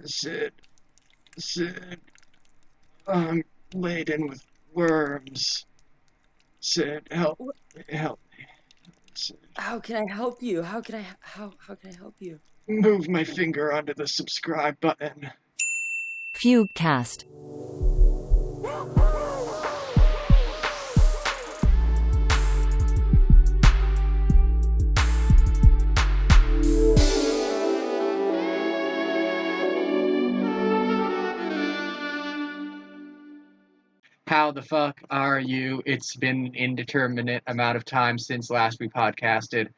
Sid, Sid, I'm laden with worms. Sid, help me. Sid, How can I help you? How can I help you? move my finger onto the subscribe button. FUGUECAST. How the fuck are you? It's been an indeterminate amount of time since last we podcasted.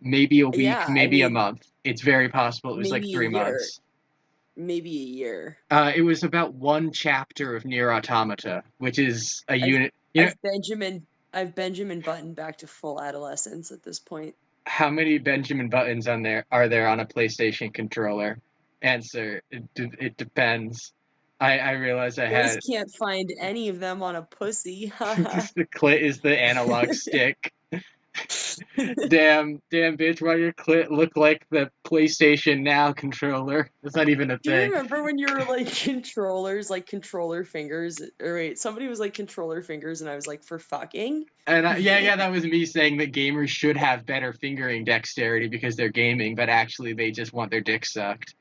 Maybe a week, Yeah, I maybe a mean, month. It's very possible it was like maybe a 3 year. months. Maybe a year. It was about one chapter of Nier Automata, which is a I've unit. I've Benjamin Button back to full adolescence at this point. How many Benjamin Buttons are there on a PlayStation controller? Answer: it depends. I realized I Boys had can't find any of them on a pussy. the clit is the analog stick. Damn, bitch! Why your clit look like the PlayStation Now controller? That's not even a Do you thing. remember when you were like controllers, like controller fingers? Or wait, somebody was like controller fingers, and I was like, for fucking? And yeah, that was me saying that gamers should have better fingering dexterity because they're gaming, but actually they just want their dick sucked.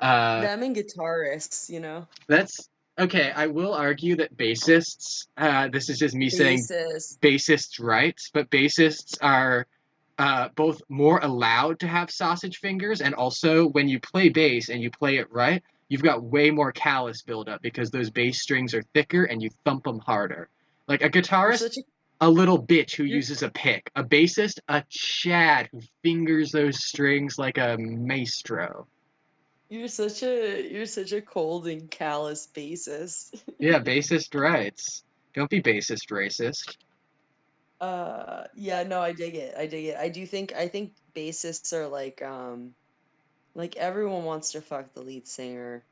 Them and guitarists, you know? That's okay. I will argue that bassists, this is just me saying Basis. bassists' rights, but bassists are both more allowed to have sausage fingers, and also when you play bass and you play it right, you've got way more callus buildup because those bass strings are thicker and you thump them harder. Like a You're guitarist, such a a little bitch who you're uses a pick. A bassist, a chad who fingers those strings like a maestro. you're such a cold and callous basis. Yeah, bassist rights. Don't be bassist racist. Yeah, no, I dig it. I dig it. I think bassists are like everyone wants to fuck the lead singer.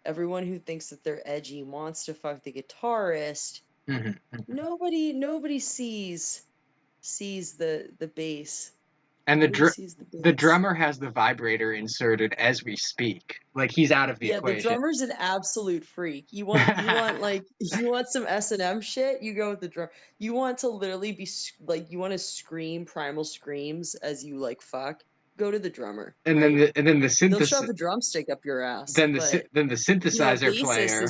Everyone who thinks that they're edgy wants to fuck the guitarist. Mhm. Nobody sees the bass. And Nobody sees the the bass. drummer has the vibrator inserted as we speak. Like he's out of the Yeah, the equation. drummer's an absolute freak. You want like you want some S&M shit, you go with the drum. You want to literally like you want to scream primal screams as you like fuck, go to the drummer, right? And then the They'll shove a drumstick up your ass, but a synthesizer bassist player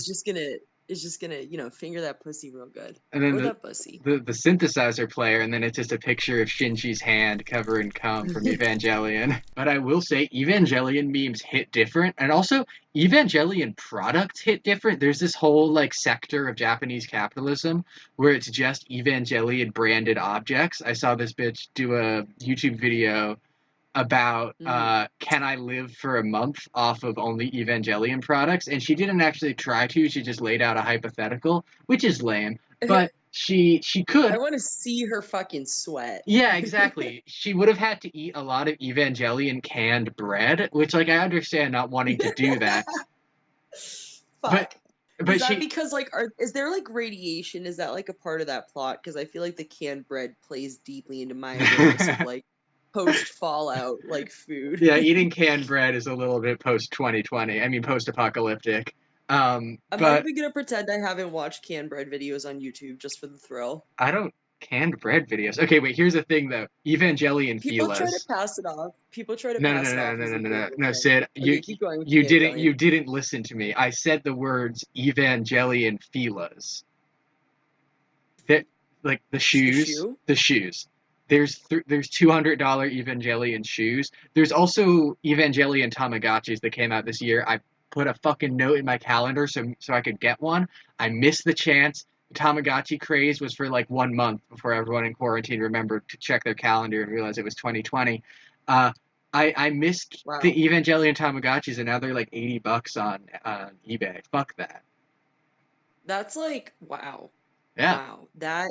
is just gonna, finger that pussy real good. and then Or that pussy. the synthesizer player, and then it's just a picture of Shinji's hand covered in cum from Evangelion. But I will say Evangelion memes hit different, and also Evangelion products hit different. There's this whole like sector of Japanese capitalism where it's just Evangelion branded objects. I saw this bitch do a YouTube video about Mm. can I live for a month off of only Evangelion products, and she didn't actually try to. She just laid out a hypothetical, which is lame, but she I could. want to see her fucking sweat. Yeah, exactly. She would have had to eat a lot of Evangelion canned bread, which like I understand not wanting to do that, but Fuck. Is that she because like is there like radiation? Is that like a part of that plot? Because I feel like the canned bread plays deeply into my awareness of like post Fallout like food. yeah, eating canned bread is a little bit post 2020. I mean post apocalyptic. I'm not But even gonna pretend I haven't watched canned bread videos on YouTube just for the thrill. I don't canned bread videos. Okay, wait. Here's the thing, though. Evangelion People try to feelas. pass it off. People try to No, no, pass no, it no, off no, as no, a no, good no, no, thing. Sid. Okay, keep going with You Evangelion. didn't listen to me. I said the words Evangelion feelas. That like the The shoes, shoe? the shoes. There's $200 Evangelion shoes. There's also Evangelion Tamagotchis that came out this year. I put a fucking note in my calendar so I could get one. I missed the chance. The Tamagotchi craze was for like 1 month before everyone in quarantine remembered to check their calendar and realize it was 2020. Uh, I missed the Wow. Evangelion Tamagotchis, and now they're like $80 on eBay. Fuck that. That's like wow. Yeah, Wow. That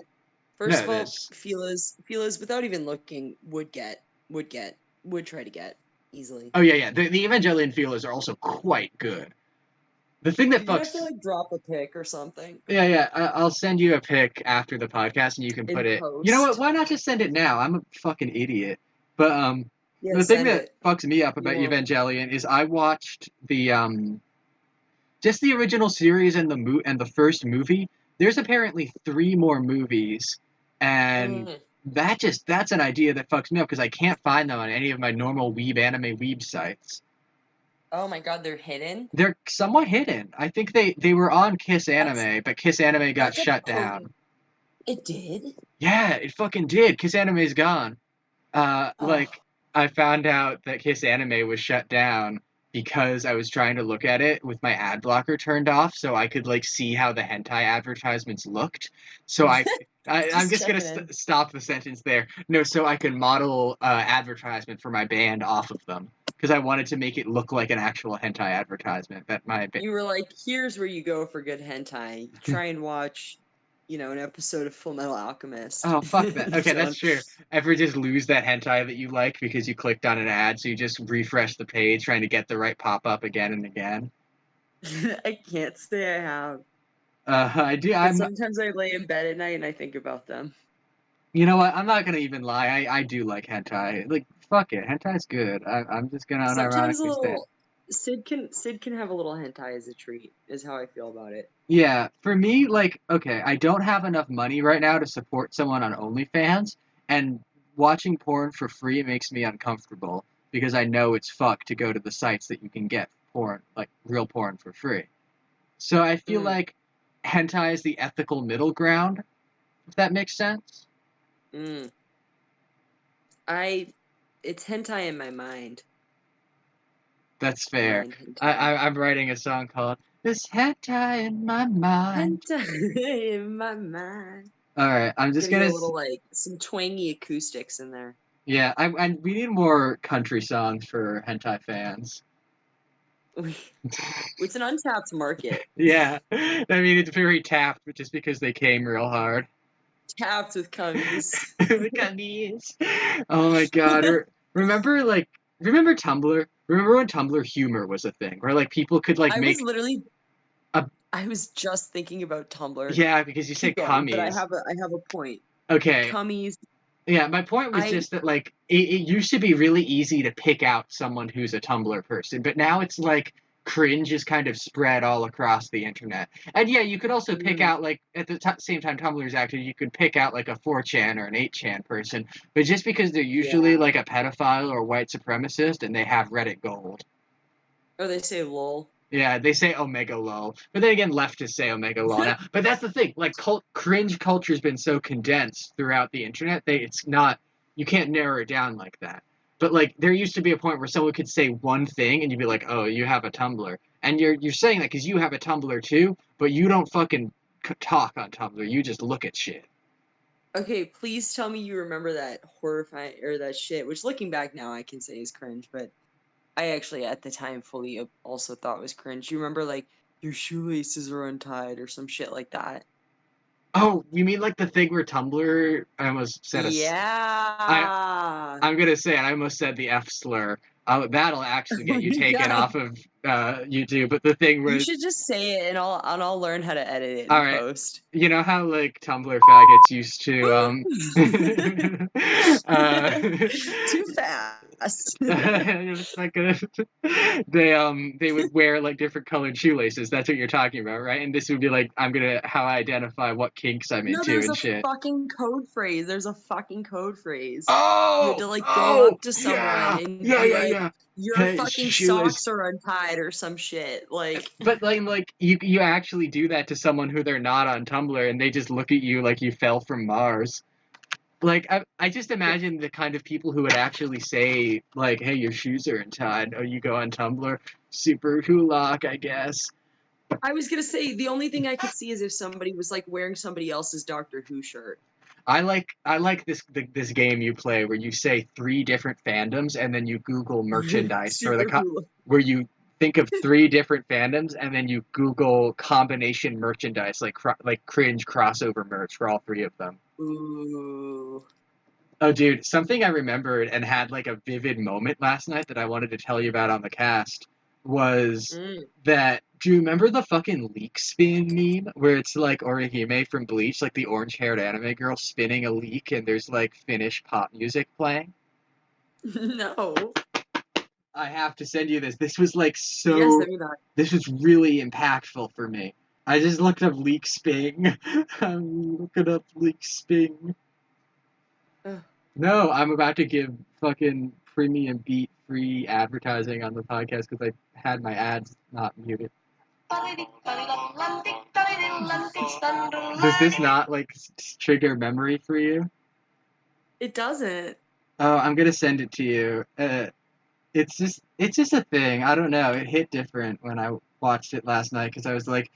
no, first of it all, is. Fila's without even looking would try to get easily. Oh yeah. The Evangelion feelers are also quite good. The thing that You're gonna have to fucks. like drop a pic or something Yeah. I'll send you a pic after the podcast, and you can put in it. You know what? post. Why not just send it now? I'm a fucking idiot. But Yeah, the thing send that it. fucks me up You about won't. Evangelion is I watched the just the original series and the first movie. There's apparently 3 more movies, and Mm. that's an idea that fucks me up because I can't find them on any of my normal weeb sites. Oh my god, they're hidden. They're somewhat hidden. I think they were on Kiss That's Anime, but Kiss Anime got that's a shut potent. down. It did. Yeah, it fucking did. Kiss Anime's gone. Oh, Like I found out that Kiss Anime was shut down because I was trying to look at it with my ad blocker turned off, so I could like see how the hentai advertisements looked. So I'm just just gonna checking in. stop the sentence there. No, so I could model advertisement for my band off of them because I wanted to make it look like an actual hentai advertisement that my You were like, here's where you go for good hentai. Try and watch, an episode of Full Metal Alchemist. Oh, fuck that. Okay, that's John. true. Ever just lose that hentai that you like because you clicked on an ad, so you just refresh the page trying to get the right pop-up again and again? I can't say I have. I do. But sometimes I lay in bed at night and I think about them. You know what? I'm not gonna even lie. I do like hentai. Like, fuck it. Hentai's good. I'm just gonna Sometimes a unironically say it. little Sid can have a little hentai as a treat, is how I feel about it. Yeah, for me, like, okay, I don't have enough money right now to support someone on OnlyFans, and watching porn for free makes me uncomfortable because I know it's fucked to go to the sites that you can get porn, like real porn for free. So I feel Mm, like hentai is the ethical middle ground, if that makes sense. mm. It's hentai in my mind. That's fair. Mind hentai. I'm writing a song called "This Hentai in My Mind." Hentai in my mind. All right, I'm just Gonna get gonna. a little like some twangy acoustics in there. Yeah, we need more country songs for hentai fans. It's an untapped market. Yeah, I mean it's very tapped, but just because they came real hard. Tapped with cummies. The Cunnies. Oh my god! Remember Tumblr? Remember when Tumblr humor was a thing, where like people could like I was make literally a I was just thinking about Tumblr. yeah because you said Keep going, but I cummies. have a point. Okay, Cummies. yeah, my point was I just that like it used to be really easy to pick out someone who's a Tumblr person, but now it's like cringe is kind of spread all across the internet. And yeah, you could also pick mm, out like at the same time Tumblr's active, you could pick out like a 4chan or an 8chan person, but just because they're usually yeah. like a pedophile or white supremacist and they have Reddit gold. Or they say lol. Yeah, they say Omega lol, but then again, leftists say Omega lol now. But that's the thing, like cringe culture's been so condensed throughout the internet that it's not you can't narrow it down like that. But like there used to be a point where someone could say one thing and you'd be like, oh, you have a Tumblr, and you're saying that because you have a Tumblr too, but you don't fucking talk on Tumblr. You just look at shit. Okay, please tell me you remember that horrifying or that shit, which looking back now I can say is cringe, but I actually at the time fully also thought was cringe. You remember like your shoelaces are untied or some shit like that? Oh, you mean like the thing where Tumblr? I almost said I Yeah. I'm gonna say it. I almost said the F slur. That'll actually get Oh you my taken god. off of YouTube. But the thing You where, should just say it and I'll learn how to edit it all in right, post. you know how like Tumblr faggots used to Too fast. it's like they would wear like different colored shoelaces. That's what you're talking about, right? And this would be like I'm gonna how I identify what kinks I'm No, into there's and a shit. fucking code phrase. There's a fucking code phrase. You had Oh, to like go oh, up to someone yeah, and yeah, be yeah, like, yeah. your Hey, fucking shoelace. socks are untied or some shit. Like, But like you actually do that to someone who they're not on Tumblr, and they just look at you like you fell from Mars. Like I just imagine the kind of people who would actually say like, "Hey, your shoes are untied." Oh, you go on Tumblr, super hulock, I guess. I was gonna say the only thing I could see is if somebody was like wearing somebody else's Doctor Who shirt. I like this game you play where you say 3 different fandoms and then you Google merchandise for Super hula. where you think of 3 different fandoms and then you Google combination merchandise like cringe crossover merch for all 3 of them. Ooh. Oh, dude, something I remembered and had like a vivid moment last night that I wanted to tell you about on the cast was Mm. that. Do you remember the fucking leek spin meme where it's like Orihime from Bleach, like the orange-haired anime girl spinning a leek and there's like Finnish pop music playing? No. I have to send you this. This was like Yes, so. I mean that. This was really impactful for me. I just looked up leak sping. I'm looking up leak sping. Ugh. No, I'm about to give fucking premium beat free advertising on the podcast because I had my ads not muted. Does this not like trigger memory for you? It doesn't. Oh, I'm gonna send it to you. It's just a thing. I don't know. It hit different when I watched it last night because I was like,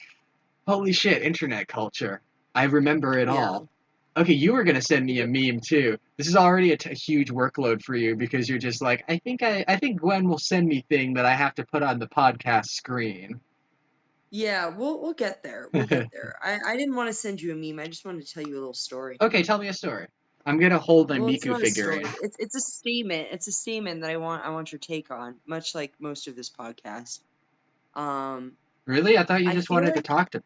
holy shit, internet culture. I remember it Yeah. all. Okay, you were gonna send me a meme too. This is already a huge workload for you because you're just like, I think Gwen will send me thing that I have to put on the podcast screen. Yeah, we'll get there. We'll get there. I didn't want to send you a meme. I just wanted to tell you a little story. Okay, tell me a story. I'm gonna hold my Well, it's Miku not a figurine. story. It's a statement. It's a statement that I want your take on, much like most of this podcast. Really? I thought you I just feel wanted to like talk to me.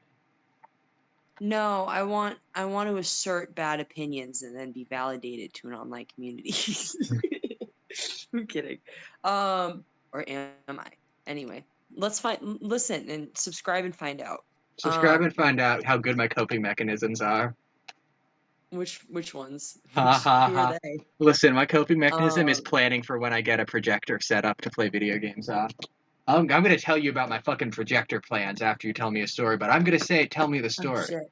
no, I want to assert bad opinions and then be validated to an online community. I'm kidding. Or am I? Anyway, listen and subscribe and find out. Subscribe and find out how good my coping mechanisms are. Which ones? Ha ha Who are ha. they? Listen, my coping mechanism is Um, planning for when I get a projector set up to play video games on. I'm going to tell you about my fucking projector plans after you tell me a story, but I'm going to say, tell me the oh story. shit.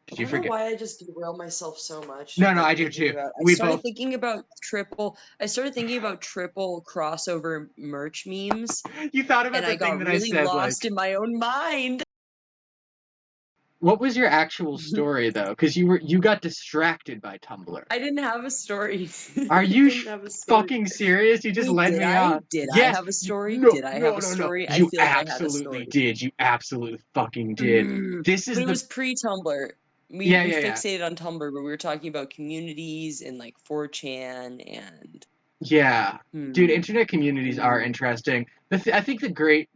Did I you don't know forget? why I just derail myself so much. No, Like I do thinking too. about, We both. I started thinking about triple crossover merch memes, You thought about and the I thing got that I really said, like. lost in my own mind. What was your actual story, though? Because you got distracted by Tumblr. I didn't have a story. Are I you didn't have a story. fucking serious? You just Wait, led did me I? on. Did I Yes. have a story? No, Did I have no, a no, no. story? I You feel like I had a absolutely story. did. You absolutely fucking did. This But is it the. was pre-Tumblr. Yeah, We yeah, yeah. fixated on Tumblr, but we were talking about communities and like 4chan and Yeah. Dude, internet communities are hmm. interesting. I think the great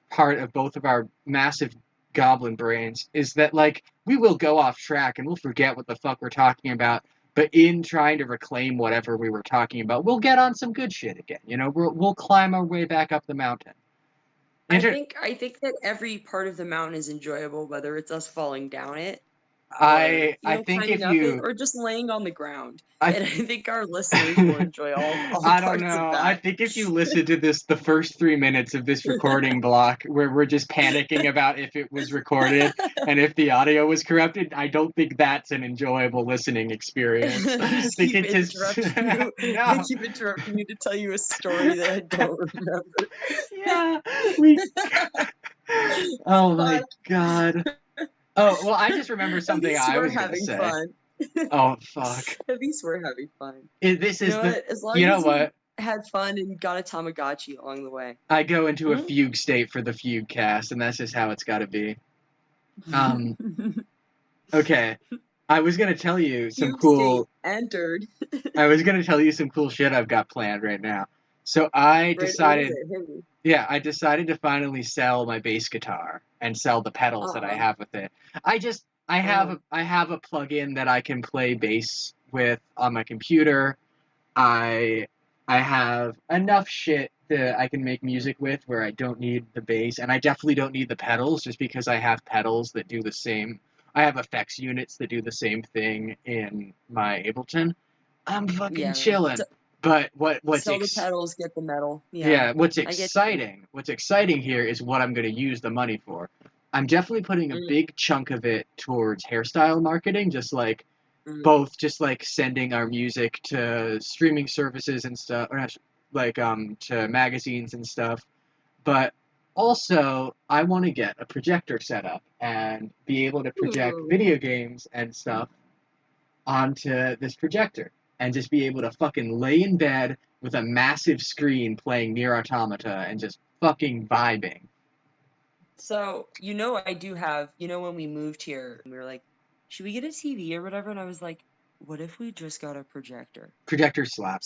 part of both of our massive goblin brains is that, like, we will go off track and we'll forget what the fuck we're talking about. But in trying to reclaim whatever we were talking about, we'll get on some good shit again. You know, we'll climb our way back up the mountain. I think that every part of the mountain is enjoyable, whether it's us falling down it or I think climbing if up it you or just laying on the ground. I And I think our listeners will enjoy all I don't parts of know. I that. think if you listen to the first 3 minutes of this recording block where we're just panicking about if it was recorded and if the audio was corrupted, I don't think that's an enjoyable listening experience. I I just think keep it just interrupting you. I no. keep interrupting you to tell you a story that I don't remember. Yeah, we. Oh my Fuck. god. Oh well, I just remember At something least I we're was gonna having say. fun. Oh fuck. At least we're having fun. This You is know the. what? As long You know as you what? had fun and got a Tamagotchi along the way. I go into a Hmm? fugue state for the FUGUECAST, and that's just how it's got to be. Um. Okay. I was gonna tell you some Fugue state cool. entered. I was gonna tell you some cool shit I've got planned right now. So I Right, what is decided. it? Hit me. Yeah, I decided to finally sell my bass guitar and sell the pedals that I Uh-uh. have with it. Uh-huh. I have a plugin that I can play bass with on my computer. I I have enough shit that I can make music with where I don't need the bass, and I definitely don't need the pedals just because I have pedals that do the same. I have effects units that do the same thing in my Ableton. I'm fucking Yeah. chilling. But Sell the pedals, get the metal. Yeah. yeah, what's I get you. exciting here is what I'm going to use the money for. I'm definitely putting a Mm, big chunk of it towards hairstyle marketing, mm. just like sending our music to streaming services and stuff, or not, like to magazines and stuff. But also, I want to get a projector set up and be able to project Ooh. video games and stuff onto this projector and just be able to fucking lay in bed with a massive screen playing Near Automata and just fucking vibing. So, I do have, when we moved here, we were like, should we get a TV or whatever? And I was like, what if we just got a projector? Projector slap.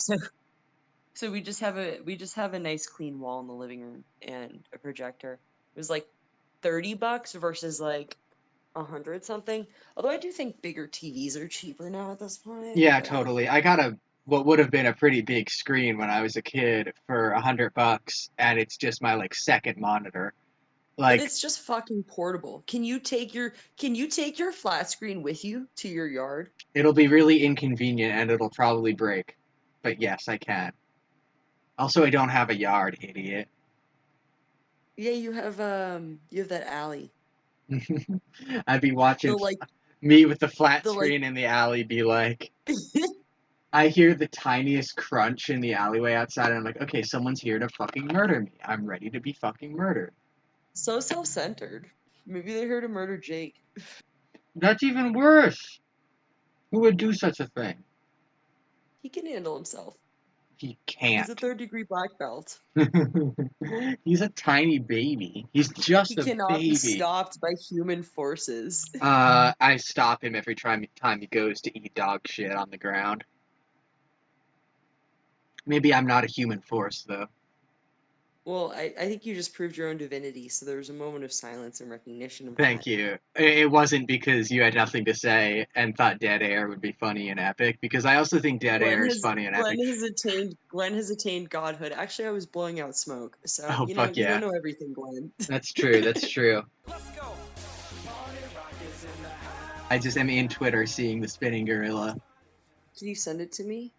So we just have a nice clean wall in the living room and a projector. It was like $30 versus like 100 something. Although I do think bigger TVs are cheaper now at this point, Yeah, but totally. what would have been a pretty big screen when I was a kid for $100, and it's just my like second monitor. But Like it's just fucking portable. Can you take your flat screen with you to your yard? it'll be really inconvenient and it'll probably break. But yes, I can. Also, I don't have a yard, idiot. Yeah, you have that alley. I'd be watching The like me with the flat the like screen in the alley be like, I hear the tiniest crunch in the alleyway outside, and I'm like, okay, someone's here to fucking murder me. I'm ready to be fucking murdered. so self-centered. Maybe they're here to murder Jake. That's even worse. Who would do such a thing? He can handle himself. He He's a can't. third-degree black belt. He's a tiny baby. He's He just a cannot be baby. stopped by human forces. I stop him every time he goes to eat dog shit on the ground. Maybe I'm not a human force, though. Well, I think you just proved your own divinity, so there was a moment of silence and recognition of Thank that. you. It wasn't because you had nothing to say and thought dead air would be funny and epic, because I also think dead Glenn air is has funny and Glenn epic. has attained Glenn has attained godhood. Actually, I was blowing out smoke, so Oh, fuck you don't yeah. know everything, Glenn. That's true. That's true. I just am in Twitter seeing the spinning gorilla. Can you send it to me?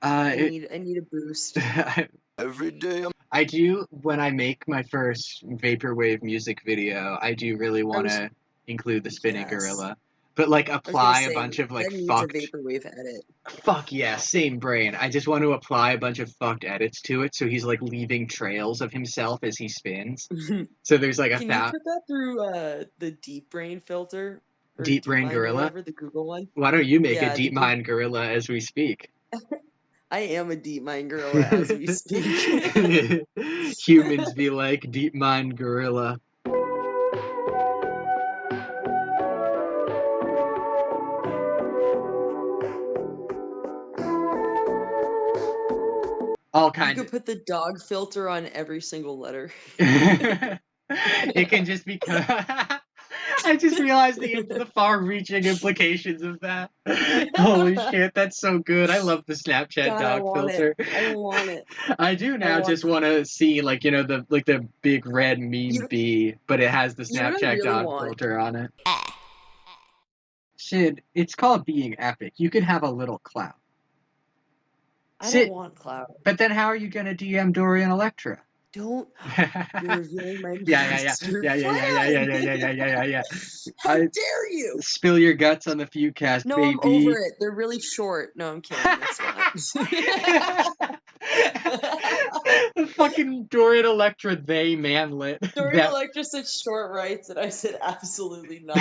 Uh, it, I need a boost. Every day I'm I do, when I make my first vaporwave music video, I do really I want was to include the spinning yes. gorilla. But like I was gonna apply a say bunch of like that needs a fucked, vaporwave edit. fuck yeah, same brain. I just want to apply a bunch of fucked edits to it so he's like leaving trails of himself as he spins. So there's like a Can you put that through the deep brain filter or deep deep brain mind or gorilla. whatever, the Google one? Why don't you make a Yeah, the deep deep mind gorilla as we speak? I am a deep mind gorilla as we speak. Humans be like deep mind gorilla. All You kinds could put the dog filter on every single letter. it can just be. I just realized the far-reaching implications of that. Holy shit, that's so good. I love the Snapchat God, I dog want it. filter. I want it. I do I now want just want to see like the big red you. meme bee, but it has the You know what I Snapchat really dog want? filter on it. Sid, it's called being epic. You can have a little clout. I don't Sid, want cloud. but then how are you gonna DM Dory and Electra? Don't. You're revealing my Yeah, yeah, master yeah, yeah, yeah, yeah, yeah, plan. yeah, yeah, yeah, yeah, yeah, yeah. How I dare you? spill your guts on the FUGUECAST, No, I'm over baby. it. They're really short. No, I'm kidding. It's not. The fucking Dorian Electra, they manlet. Dorian That Electra said short rights, and I said absolutely not.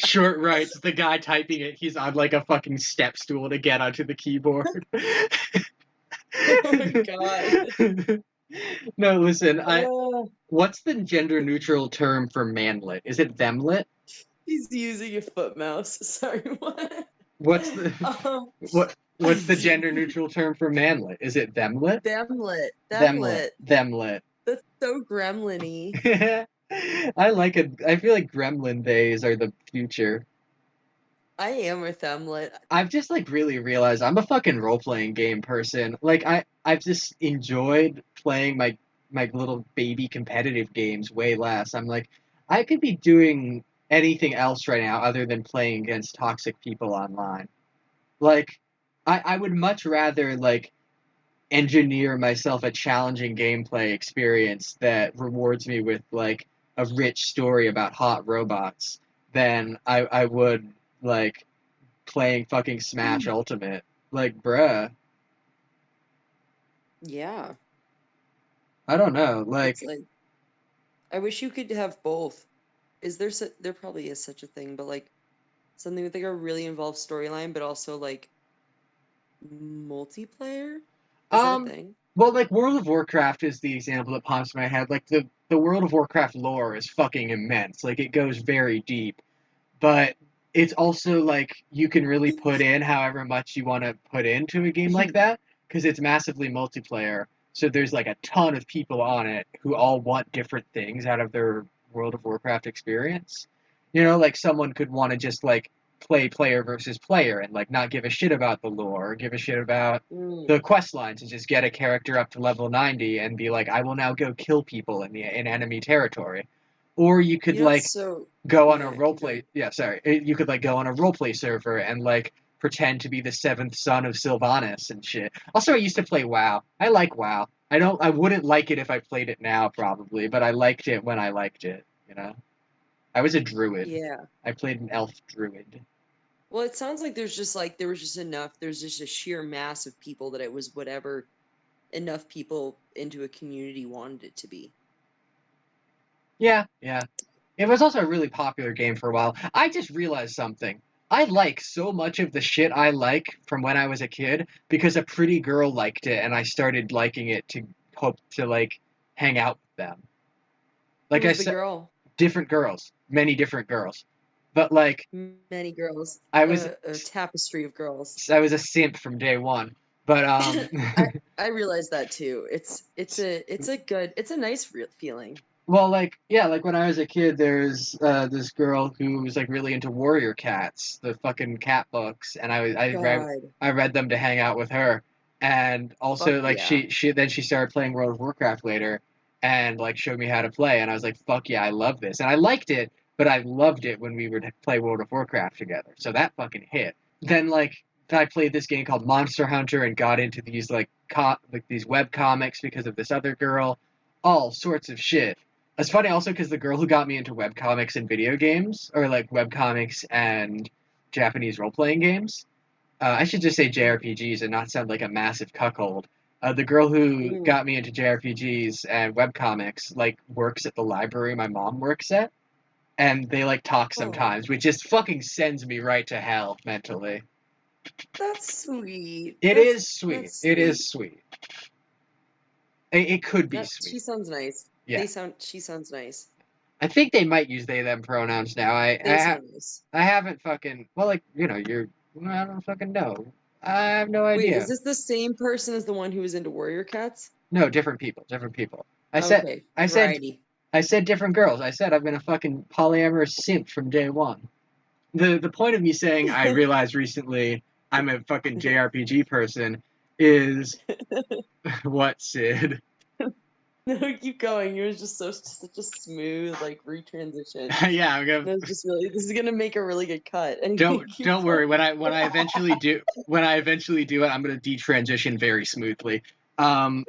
short rights. The guy typing it, he's on like a fucking step stool to get onto the keyboard. Oh my god. No, listen. Oh, What's the gender neutral term for manlet? Is it themlet? he's using a foot mouse. Sorry, what? What's the Um, what's the gender neutral term for manlet? Is it themlet? Themlet. Themlet. Themlet. Themlet. That's so gremlin-y. I like it. I feel like Gremlin days are the future. I am a Themlet. I've just like really realized I'm a fucking role playing game person. Like I've just enjoyed playing my little baby competitive games way less. I'm like I could be doing anything else right now other than playing against toxic people online. Like I would much rather like engineer myself a challenging gameplay experience that rewards me with like a rich story about hot robots than I would like playing fucking Smash Ultimate. Like, bruh, Yeah. I don't know. It's Like, like I wish you could have both. Is there there probably is such a thing, but like something with like a really involved storyline, but also like multiplayer? Is that a um, thing? well, like World of Warcraft is the example that pops in my head. Like the World of Warcraft lore is fucking immense. Like it goes very deep, but it's also like you can really put in however much you want to put into a game like that because it's massively multiplayer. So there's like a ton of people on it who all want different things out of their World of Warcraft experience. You know, like someone could want to just like play player versus player and like not give a shit about the lore or give a shit about Mm. the quest lines and just get a character up to level 90 and be like, I will now go kill people in enemy territory. Or you could You know, like so go on a yeah, keep roleplay. going. Yeah, sorry. You could like go on a roleplay server and like pretend to be the seventh son of Sylvanas and shit. Also, I used to play WoW. I like WoW. I wouldn't like it if I played it now probably, but I liked it when I liked it, you know. I was a druid. Yeah. I played an elf druid. Well, it sounds like there was just enough. There's just a sheer mass of people that it was whatever enough people into a community wanted it to be. Yeah, yeah. It was also a really popular game for a while. I just realized something. I like so much of the shit I like from when I was a kid because a pretty girl liked it and I started liking it to hope to like hang out with them. Like I Who's the said, girl? different girls, many different girls. But like Many girls. I was A tapestry of girls. I was a simp from day one. But I realize that too. It's a nice feeling. well, like yeah, like when I was a kid, there's this girl who was like really into warrior cats, the fucking cat books, and God, I read them to hang out with her, and fuck also like yeah. she started playing World of Warcraft later, and like showed me how to play, and I was like, fuck yeah, I love this, and I liked it, but I loved it when we would play World of Warcraft together, so that fucking hit. Then like I played this game called Monster Hunter and got into these like these web comics because of this other girl, all sorts of shit. It's funny also because the girl who got me into webcomics and video games, or like webcomics and Japanese role playing games, I should just say JRPGs and not sound like a massive cuckold. The girl who Mm. got me into JRPGs and webcomics like works at the library my mom works at, and they like talk Oh, sometimes, which just fucking sends me right to hell mentally. that's sweet. It is sweet. That's It sweet. is sweet. It could be That she sweet. sounds nice. Yeah. She sounds nice. I think they might use they them pronouns now. They sound nice. I haven't fucking well like you're well, I don't fucking know. I have no Wait, is idea. this the same person as the one who was into warrior cats? No, different people, different people. Okay, I said variety. I said different girls. I said I've been a fucking polyamorous simp from day one. The point of me saying I realized recently I'm a fucking JRPG person is what, Sid? No, keep going. It was just such a smooth like retransition. Yeah, I'm gonna That was just really. This is gonna make a really good cut. Anyway, keep don't worry. going. When I eventually do it, I'm gonna detransition very smoothly. Fuck.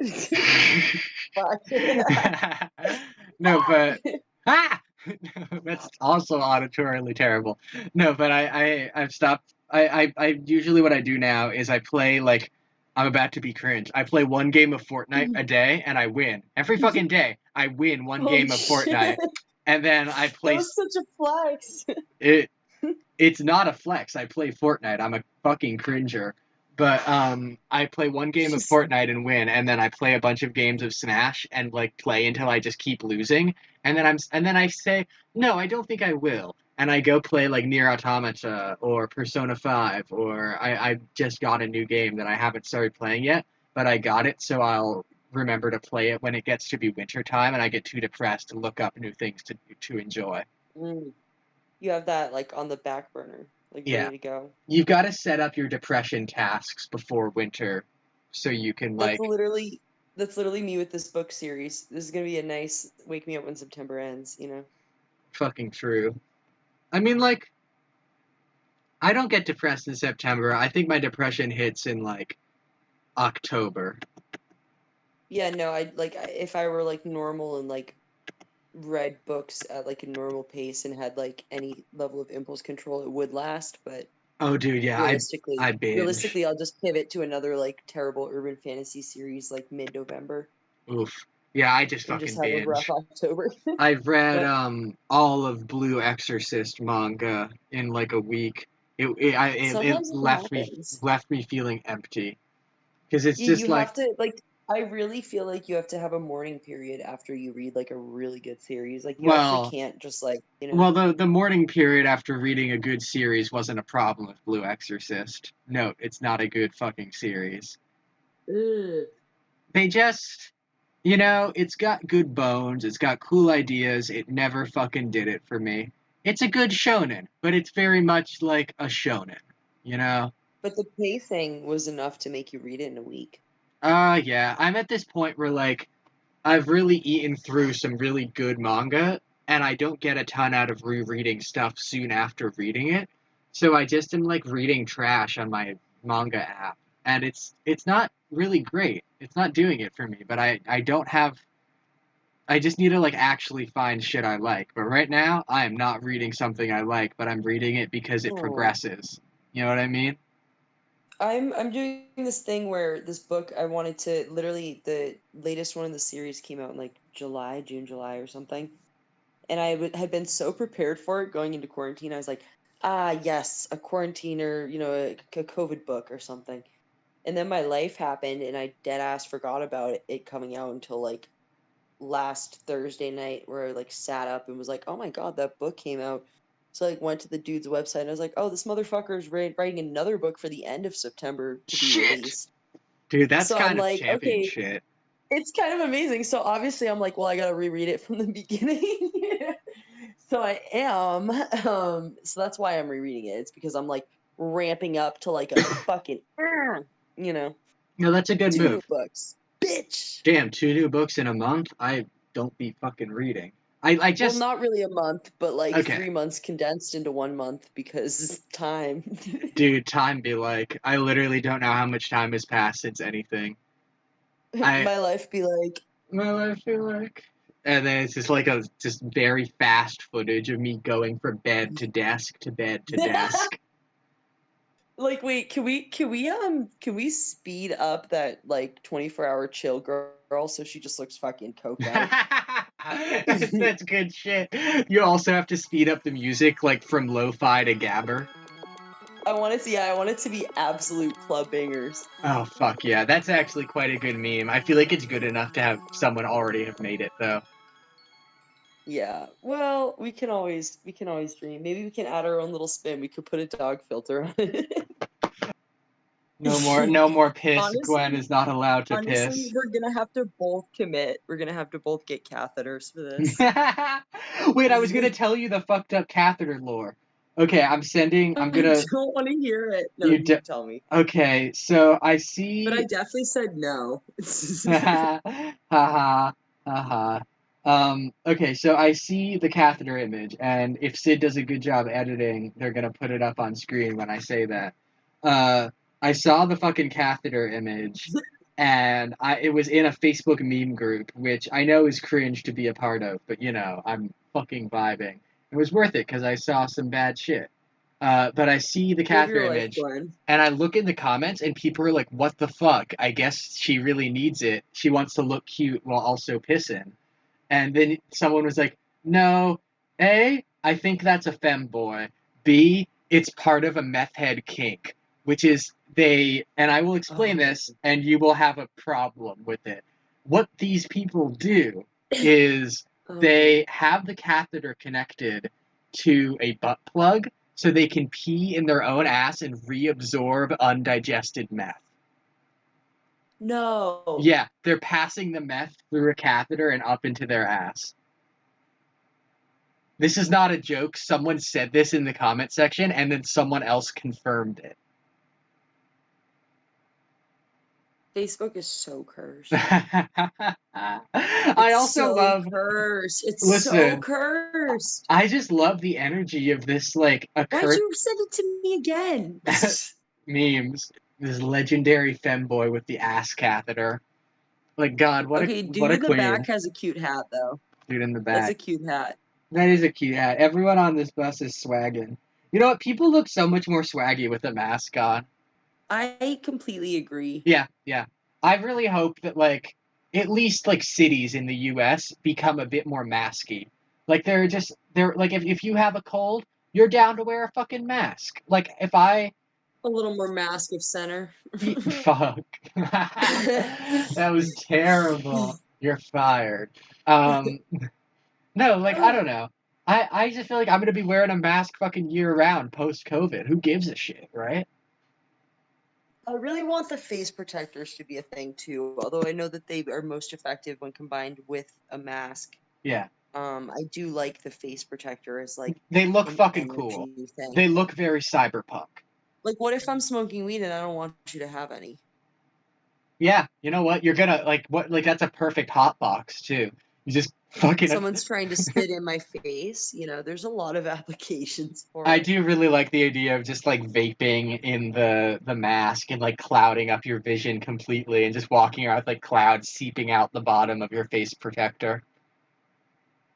No, but ah, that's also auditorily terrible. No, but I've stopped. I usually what I do now is I play like I'm about to be cringe. I play one game of Fortnite a day and I win every fucking day. I win one Holy game of Fortnite, shit! and then I That play was such a flex. it. It's not a flex. I play Fortnite. I'm a fucking cringer. But I play one game of Fortnite and win, and then I play a bunch of games of Smash and like play until I just keep losing, and then I say no, I don't think I will, and I go play like Nier Automata or Persona 5, or I just got a new game that I haven't started playing yet, but I got it, so I'll remember to play it when it gets to be winter time and I get too depressed to look up new things to enjoy. Mm. You have that like on the back burner, like Yeah. ready to go. You've got to set up your depression tasks before winter so you can That's like literally that's literally me with this book series. This is gonna be a nice wake me up when September ends, you know? fucking true. I mean like I don't get depressed in September. I think my depression hits in like October. Yeah, no, if I were like normal and like read books at like a normal pace and had like any level of impulse control, it would last, but Oh dude, yeah, I binge. realistically I'll just pivot to another like terrible urban fantasy series like mid-November Oof. Yeah, I just and just fucking have a rough binge. October. I've read What? all of Blue Exorcist manga in like a week. It Sometimes it happens. left me feeling empty because it's You just like have to like I really feel like you have to have a mourning period after you read like a really good series. Like you actually well can't just like, you know. Well, the mourning period after reading a good series wasn't a problem with Blue Exorcist. Note, it's not a good fucking series. Ugh. They just, it's got good bones, it's got cool ideas, it never fucking did it for me. it's a good shonen, but it's very much like a shonen, you know? But the pacing was enough to make you read it in a week. Yeah, I'm at this point where, like, I've really eaten through some really good manga, and I don't get a ton out of rereading stuff soon after reading it. So I just am, like, reading trash on my manga app, and it's not really great. It's not doing it for me, but I don't have. I just need to, like, actually find shit I like. But right now, I am not reading something I like, but I'm reading it because it Oh. progresses. You know what I mean? I'm doing this thing where this book I wanted to literally the latest one in the series came out in like June, July or something. And had been so prepared for it going into quarantine. I was like, yes, a quarantine or, a COVID book or something. And then my life happened and I dead ass forgot about it coming out until like last Thursday night where I like sat up and was like, oh my God, that book came out. So I like went to the dude's website and I was like, oh, this motherfucker is writing another book for the end of September to be Shit! released. Dude, that's So I'm kind of like, champion okay, shit. it's kind of amazing. So obviously I'm like, well, I gotta reread it from the beginning. So I am. So that's why I'm rereading it. It's because I'm like ramping up to like a fucking, you know, No, that's a good 2 new move. books. Bitch. Damn, 2 new books in a month? I don't be fucking reading. I Well, just not really a month, but like okay. 3 months condensed into 1 month because time. Dude, time be like, I literally don't know how much time has passed since anything. I My life be like, well, I feel like and then it's just like a just very fast footage of me going from bed to desk to bed to desk. like, wait, can we speed up that like 24-hour chill girl so she just looks fucking coked out? That's good shit. You also have to speed up the music like from lo-fi to gabber. I want it to be absolute club bangers. Oh fuck yeah, that's actually quite a good meme. I feel like it's good enough to have someone already have made it though. Yeah. Well, we can always dream. Maybe we can add our own little spin. We could put a dog filter on it. No more piss. Gwen Honestly, is not allowed to honestly, piss. we're gonna have to both commit. We're gonna have to both get catheters for this. Wait, I was gonna tell you the fucked up catheter lore. Okay, I'm I gonna don't want to hear it. No, you you tell me. okay, so I But I see definitely said no. haha haha haha. Okay, so I see the catheter image, and if Sid does a good job editing, they're gonna put it up on screen when I say that. Uh, I saw the fucking catheter image, and it was in a Facebook meme group, which I know is cringe to be a part of, but you know, I'm fucking vibing. It was worth it because I saw some bad shit. But I see the Live catheter your life, image, Glenn. and I look in the comments, and people are like, "What the fuck? I guess she really needs it. She wants to look cute while also pissing." And then someone was like, "No, A, I think that's a femboy. B, it's part of a meth head kink, which is and I will explain Oh. this, and you will have a problem with it. What these people do is Oh. they have the catheter connected to a butt plug so they can pee in their own ass and reabsorb undigested meth. No. Yeah, they're passing the meth through a catheter and up into their ass. This is not a joke. Someone said this in the comment section, and then someone else confirmed it. Facebook is so cursed. I It's also so love. cursed. It's so Listen, cursed. I just love the energy of this, like, Why'd you send it to me again? memes. This legendary femboy with the ass catheter. Like, God, Okay, what dude a in the back queen. has a cute hat though. Dude in the That's a back. cute hat. That is a cute hat. Everyone on this bus is swagging. You know what? People look so much more swaggy with a mask on. I completely agree. Yeah, yeah. I really hope that, like, at least like cities in the U.S. become a bit more masky. Like they're like if you have a cold, you're down to wear a fucking mask. Like if I A little more mask of center. fuck, that was terrible. You're fired. Um, no, like I don't know. I just feel like I'm gonna be wearing a mask fucking year round post COVID. Who gives a shit, right? I really want the face protectors to be a thing too, although I know that they are most effective when combined with a mask. Yeah. I do like the face protector as like They look an fucking cool. energy thing. They look very cyberpunk. Like, what if I'm smoking weed and I don't want you to have any? Yeah, you know what? You're gonna that's a perfect hot box too. You just fucking. Someone's trying to spit in my face. There's a lot of applications for I it. do really like the idea of just like vaping in the mask and like clouding up your vision completely and just walking around with like clouds seeping out the bottom of your face protector.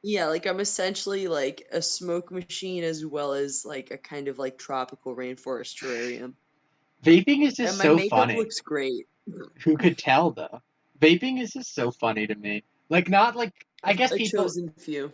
Yeah, like I'm essentially like a smoke machine as well as like a kind of like tropical rainforest terrarium. Vaping is And just my so makeup funny. looks great. Who could tell though? Vaping is just so funny to me. Like not like I guess A people chosen few.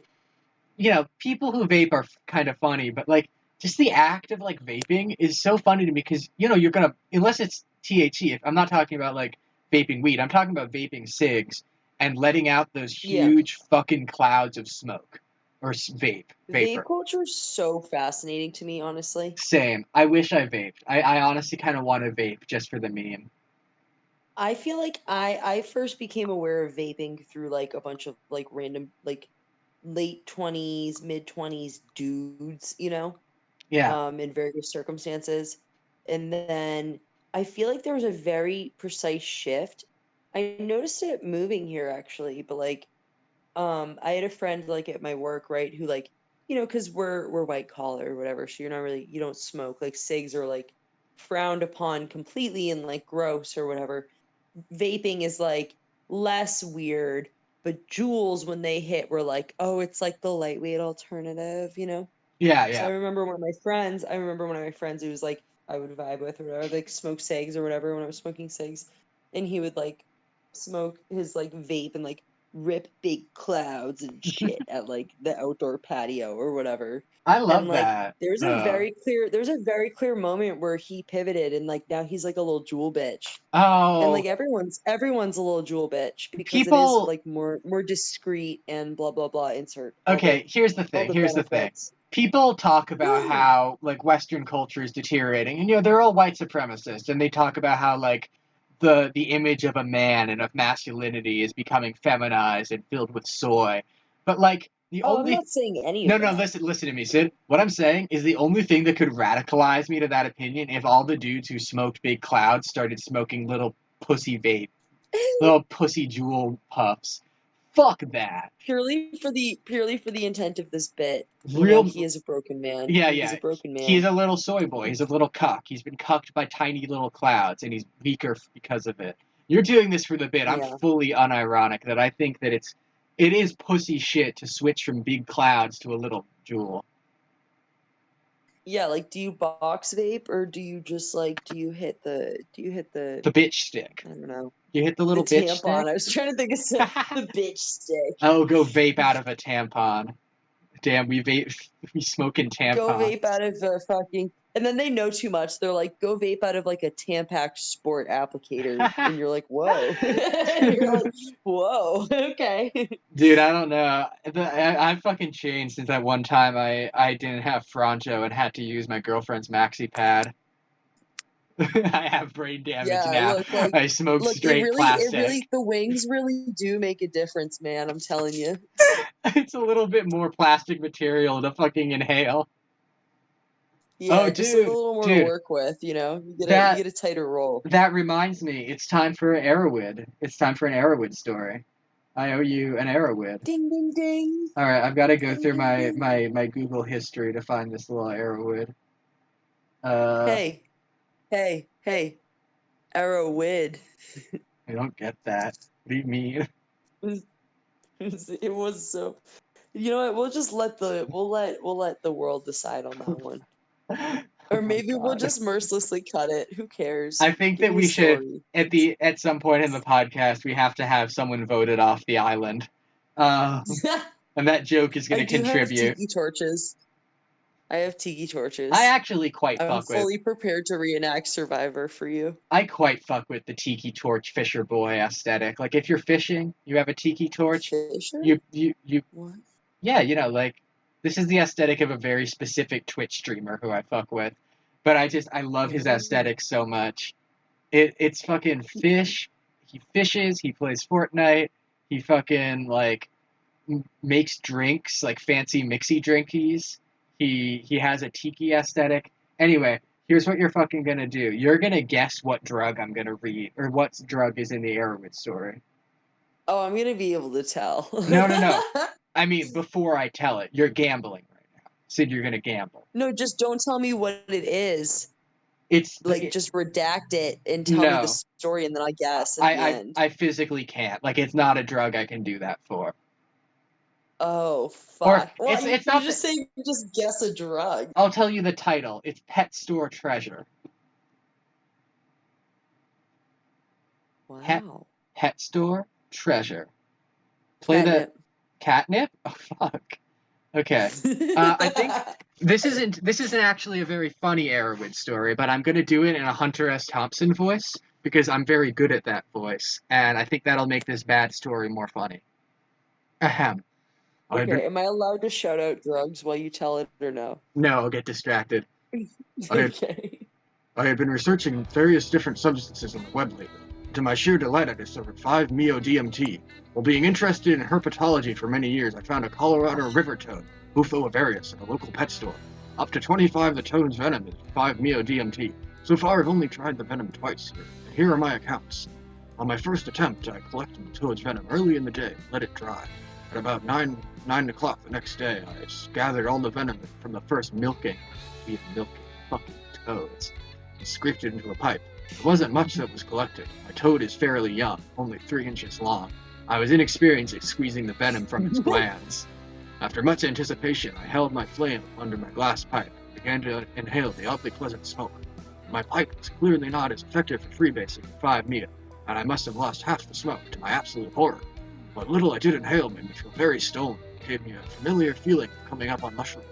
people who vape are kind of funny, but like just the act of like vaping is so funny to me because you're gonna unless it's THC. If I'm not talking about like vaping weed, I'm talking about vaping cigs and letting out those Yeah. huge fucking clouds of smoke or Vape vapor. culture is so fascinating to me, honestly. Same. I wish I vaped. I honestly kind of want to vape just for the meme. I feel like I first became aware of vaping through like a bunch of like random like late 20s, mid 20s dudes, Yeah. in various circumstances. And then I feel like there was a very precise shift. I noticed it moving here actually, but like I had a friend like at my work, right, who like, because we're white collar or whatever, so you don't smoke. Like cigs are like frowned upon completely and like gross or whatever. Vaping is like less weird, but Juuls when they hit were like, oh, it's like the lightweight alternative. Yeah, So I yeah. remember one of my friends who was like I would vibe with or whatever, like smoke cigs or whatever when I was smoking cigs. And he would like smoke his like vape and like rip big clouds and shit at like the outdoor patio or whatever. I And love like that. there's a very clear moment where he pivoted and like now he's like a little Juul bitch. And Oh, like everyone's a little Juul bitch because it is people like more discreet and blah blah blah insert okay, here's the all thing. the Here's the thing. benefits. People talk about how like Western culture is deteriorating, and they're all white supremacists, and they talk about how like the image of a man and of masculinity is becoming feminized and filled with soy. But like the Oh, I'm only not saying any no of no that. listen to me, Sid. What I'm saying is the only thing that could radicalize me to that opinion if all the dudes who smoked big clouds started smoking little pussy vape, little pussy jewel puffs. Fuck that. Purely for the intent of this bit. Real He is a broken man. Yeah, He is yeah. a broken He's man. a little soy boy. He's a little cuck. He's been cucked by tiny little clouds, and he's weaker because of it. You're doing this for the bit. I'm Yeah. fully unironic that I think that it is pussy shit to switch from big clouds to a little jewel. Yeah, like do you box vape or do you just like do you hit the The bitch stick. I don't know. You hit the The little bitch tampon. stick. I was trying to think of the bitch stick. Oh, go vape out of a tampon. Damn, we vape. We smoking Go vape tampons. out of a fucking and then they know too much. They're like, go vape out of like a Tampax sport applicator. And you're like, whoa. You're like, whoa, okay. Dude, I don't know. I've fucking changed since that one time I didn't have Franjo and had to use my girlfriend's maxi pad. I have brain damage Yeah, now. I smoke it straight really, plastic. the wings really do make a difference, man. I'm telling you. It's a little bit more plastic material to fucking inhale. Oh, Yeah, just like a dude, little more to dude, work with, you that get a tighter roll. that reminds me. It's time for Arrowwood. It's time for an Arrowwood story. I owe you an Arrowwood. Ding ding ding. All right, I've got to go Ding through ding my ding. my Google history to find this little Arrowwood. Uh, Hey, hey, Arrowwood. I don't get that. What do you mean? It was so. You know what? We'll let the world decide on that one. Oh Or my maybe we'll god. just mercilessly cut it. Who cares? I think Give that me a we should story. at some point in the podcast we have to have someone voted off the island. And that joke is going I to do have contribute. tiki torches. I have tiki I torches. actually quite I'm fuck with. fully prepared to reenact Survivor for you. I quite fuck with the tiki torch fisher boy aesthetic. Like if you're fishing, you have a tiki torch. Fisher? You What? yeah, like this is the aesthetic of a very specific Twitch streamer who I fuck with. But I love his Oh. aesthetic so much. It's fucking fish. He fishes. He plays Fortnite. He fucking like makes drinks, like fancy mixy drinkies. He has a tiki aesthetic. Anyway, here's what you're fucking gonna do. You're gonna guess what drug I'm gonna read, or what drug is in the Arrowwood story. Oh, I'm gonna be able to tell. No. I mean, before I tell it, you're gambling right now. Sid, you're gonna gamble. No, just don't tell me what it is. It's Like, just redact it and tell me the no. story, and then I guess at the end. I physically can't. Like, it's not a drug I can do that for. Oh, Or fuck. Well, it's you not. just say just guess a drug. I'll tell you the title. It's Pet Store Treasure. Wow. Pet Store Treasure. Play Catnip. the catnip. Oh fuck. Okay. I think this isn't actually a very funny Arrowwood story, but I'm gonna do it in a Hunter S. Thompson voice because I'm very good at that voice, and I think that'll make this bad story more funny. Ahem. Okay, am I allowed to shout out drugs while you tell it or no? No, I'll get distracted. Okay. I have been researching various different substances on the web lately. To my sheer delight, I discovered 5-MeO-DMT. While being interested in herpetology for many years, I found a Colorado river toad, Bufo avarius, in a local pet store. Up to 25 of the toad's venom is 5-MeO-DMT. So far, I've only tried the venom twice, and here are my accounts. On my first attempt, I collected the toad's venom early in the day, let it dry. At about 9 o'clock the next day, I gathered all the venom from the first milking fucking toads, and scraped it into a pipe. There wasn't much that was collected. My toad is fairly young, only 3 inches long. I was inexperienced at squeezing the venom from its glands. After much anticipation, I held my flame under my glass pipe and began to inhale the oddly pleasant smoke. My pipe was clearly not as effective for freebasing as 5-MeO, and I must have lost half the smoke to my absolute horror. What little I did inhale made me feel very stoned. It gave me a familiar feeling of coming up on mushrooms.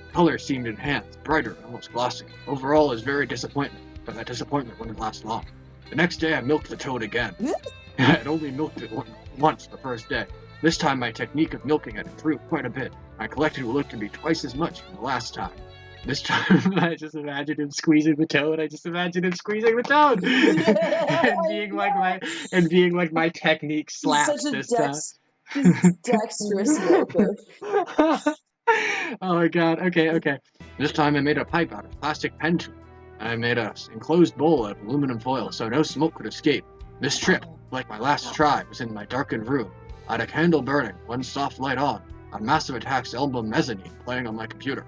The color seemed enhanced, brighter and almost glossy. Overall, I was very disappointed, but that disappointment wouldn't last long. The next day, I milked the toad again. I had only milked it once the first day. This time, my technique of milking had improved quite a bit. I collected what looked to be twice as much from the last time. This time, I just imagined him squeezing the toad. and being like my technique slaps this time. He's dexterous smoker. Oh my god. Okay. This time I made a pipe out of plastic pen tube. I made an enclosed bowl out of aluminum foil so no smoke could escape. This trip, like my last try, was in my darkened room. I had a candle burning, one soft light on Massive Attack's album Mezzanine playing on my computer.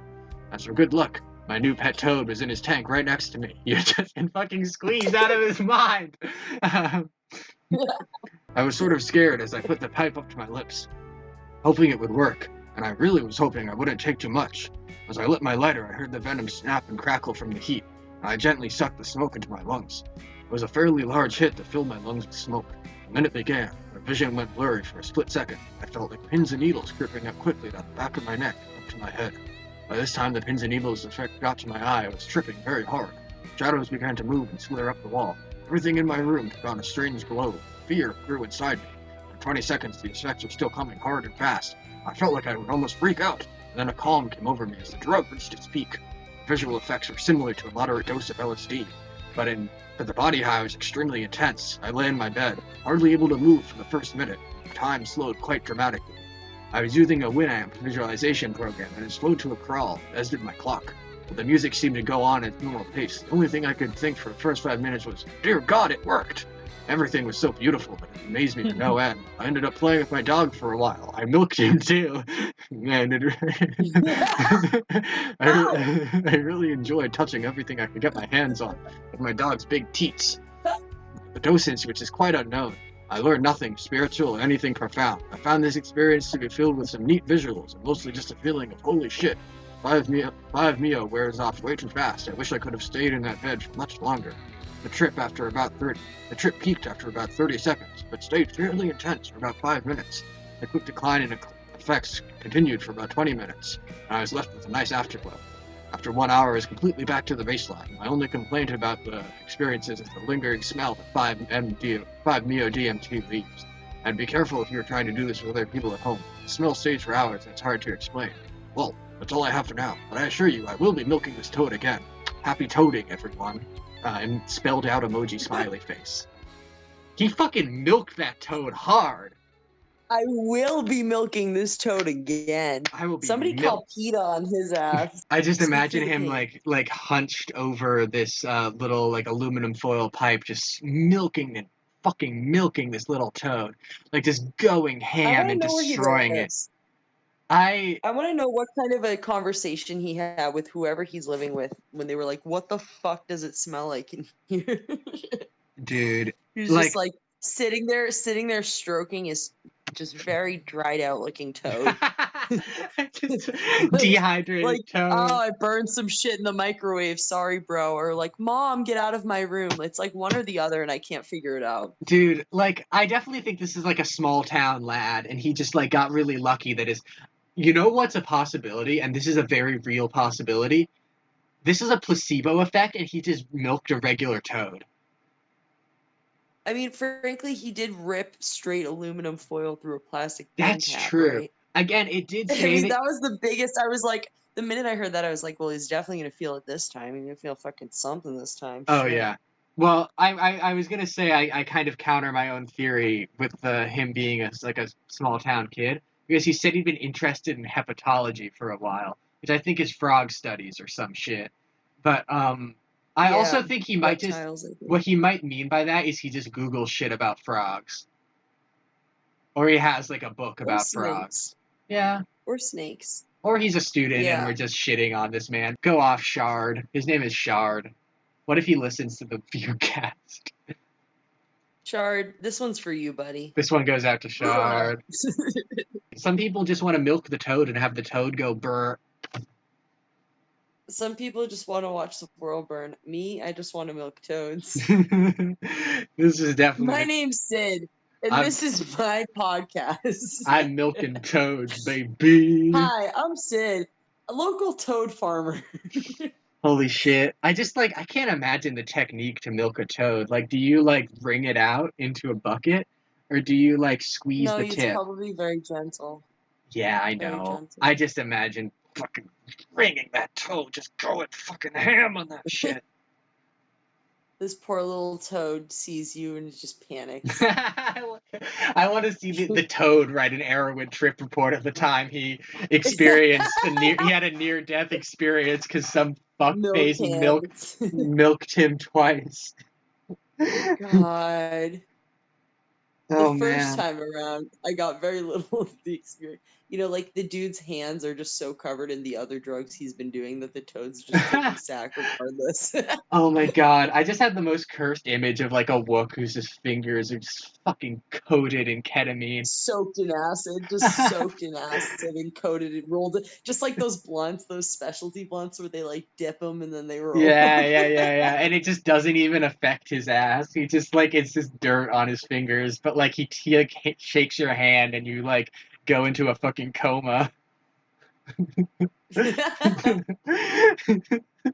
As for good luck, my new pet toad was in his tank right next to me. He had just been fucking squeezed out of his mind. I was sort of scared as I put the pipe up to my lips, hoping it would work, and I really was hoping I wouldn't take too much. As I lit my lighter, I heard the venom snap and crackle from the heat, and I gently sucked the smoke into my lungs. It was a fairly large hit that filled my lungs with smoke. And then it began. My vision went blurry for a split second. I felt like pins and needles creeping up quickly down the back of my neck up to my head. By this time, the pins and needles effect got to my eye. I was tripping very hard. Shadows began to move and slither up the wall. Everything in my room took on a strange glow. Fear grew inside me. In 20 seconds, the effects were still coming hard and fast. I felt like I would almost freak out. And then a calm came over me as the drug reached its peak. The visual effects were similar to a moderate dose of LSD, but the body high was extremely intense. I lay in my bed, hardly able to move for the first minute. Time slowed quite dramatically. I was using a Winamp visualization program, and it slowed to a crawl, as did my clock. But the music seemed to go on at its normal pace. The only thing I could think for the first 5 minutes was, "Dear God, it worked!" Everything was so beautiful that it amazed me to no end. I ended up playing with my dog for a while. I milked him too. Man, I really enjoyed touching everything I could get my hands on, with my dog's big teats. The dosage, which is quite unknown. I learned nothing spiritual or anything profound. I found this experience to be filled with some neat visuals, and mostly just a feeling of holy shit. 5-MeO wears off way too fast. I wish I could have stayed in that bed for much longer. The trip peaked after about 30 seconds, but stayed fairly intense for about 5 minutes. The quick decline in effects continued for about 20 minutes, and I was left with a nice afterglow. After 1 hour, I was completely back to the baseline. My only complaint about the experiences is the lingering smell that 5-MeO-DMT leaves. And be careful if you're trying to do this with other people at home. The smell stays for hours, and it's hard to explain. Well, that's all I have for now, but I assure you I will be milking this toad again. Happy toading, everyone. And spelled out emoji smiley face. He fucking milked that toad hard. I will be milking this toad again. I will be Somebody call PETA on his ass. I just Speak for imagine the him king. like hunched over this little like aluminum foil pipe, just milking and fucking milking this little toad, like just going I ham want to and know where he destroying it. lives. I I want to know what kind of a conversation he had with whoever he's living with when they were like, "What the fuck does it smell like in here?" dude, He's just like like sitting there stroking his just very dried out looking toad. just like, dehydrated oh, toad. I burned some shit in the microwave. Sorry, bro. Or like, Mom, get out of my room. It's like one or the other, and I can't figure it out. Dude, like I definitely think this is like a small town lad, and he just like got really lucky that his. You know what's a possibility, and this is a very real possibility. This is a placebo effect, and he just milked a regular toad. I mean, frankly, he did rip straight aluminum foil through a plastic pen That's cap, true. right? Again, it did I say mean, that. that was the biggest. I was like, the minute I heard that, I was like, well, he's definitely gonna feel it this time. He's gonna feel fucking something this time. Oh Shit. yeah. Well, I was gonna say I kind of counter my own theory with him being like a small town kid because he said he'd been interested in hepatology for a while, which I think is frog studies or some shit. But I Yeah, also think he might just reptiles. I think. what he might mean by that is he just Googles shit about frogs, or he has like a book Or about frogs. snakes. Yeah. Or snakes. Or he's a student and Yeah. we're just shitting on this man. Go off, Shard. His name is Shard. What if he listens to the FUGUECAST? Shard, this one's for you, buddy. This one goes out to Shard. Some people just want to milk the toad and have the toad go burr. Some people just want to watch the world burn. Me, I just want to milk toads. This is My definitely. name's Sid, and I'm this is my podcast. I'm milking toads, baby. Hi, I'm Sid, a local toad farmer. Holy shit! I just like I can't imagine the technique to milk a toad. Like, do you like wring it out into a bucket, or do you like squeeze No, the it's tip? probably very gentle. Yeah, I Very know. gentle. I just imagine fucking wringing that toad, just going fucking ham on that shit. This poor little toad sees you and just panics. I want to see the toad write an Arrowwood trip report of the time he experienced he had a near death experience because some Milk fuckface hands. milked him twice. God. Oh The first man. time around, I got very little of the experience. You know, like the dude's hands are just so covered in the other drugs he's been doing that the toad's just taking sack regardless. Oh my god, I just had the most cursed image of like a wook whose just fingers are just fucking coated in ketamine. Soaked in acid, just soaked in acid and coated it, rolled it, just like those blunts, those specialty blunts where they like dip them and then they roll. Yeah. And it just doesn't even affect his ass. He just like it's just dirt on his fingers, but like he like shakes your hand and you like go into a fucking coma.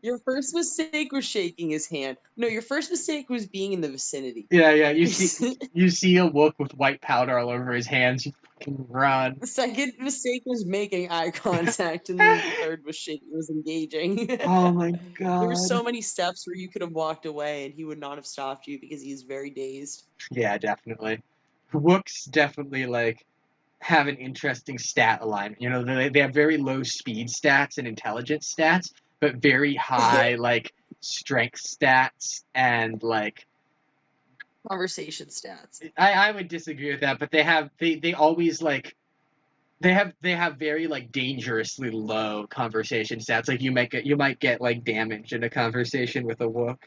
Your first mistake was shaking his hand. No, your first mistake was being in the vicinity. Yeah. You see a wook with white powder all over his hands. You fucking run. The second mistake was making eye contact, and then the third was engaging. Oh my There were god. so many steps where you could have walked away, and he would not have stopped you because he's very dazed. Yeah, definitely. Wooks definitely like have an interesting stat alignment. You know, they have very low speed stats and intelligence stats, but very high like strength stats and like Conversation stats. I would disagree with that, but they always like they have very like dangerously low conversation stats. Like you might get like damage in a conversation with a wook.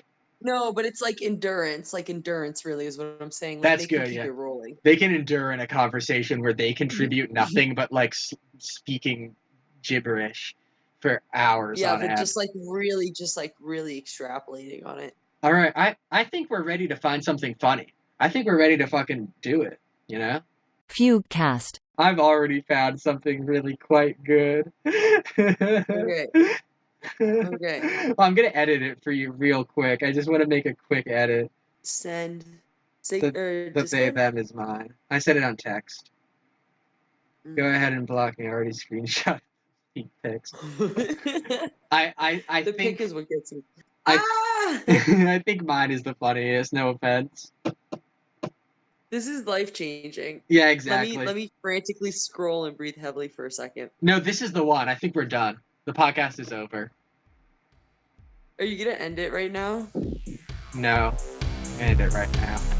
No, but it's like endurance. Like endurance, really, is what I'm saying. Like That's they can good, keep yeah. it rolling. They can endure in a conversation where they contribute nothing but like speaking gibberish for hours Yeah, on but end. just like really extrapolating on it. All right, I think we're ready to find something funny. I think we're ready to fucking do it, you know? FUGUECAST. I've already found something really quite good. Okay. Okay. Well, I'm gonna edit it for you real quick. I just want to make a quick edit. Send. The they Discord? them is mine. I said it on text. Go ahead and block me. I already screenshot feet pics. I The think pick is what gets me. I- Ah! I think mine is the funniest. No offense. This is life changing. Yeah, exactly. Let me frantically scroll and breathe heavily for a second. No, this is the one. I think we're done. The podcast is over. Are you gonna end it right now? No, end it right now.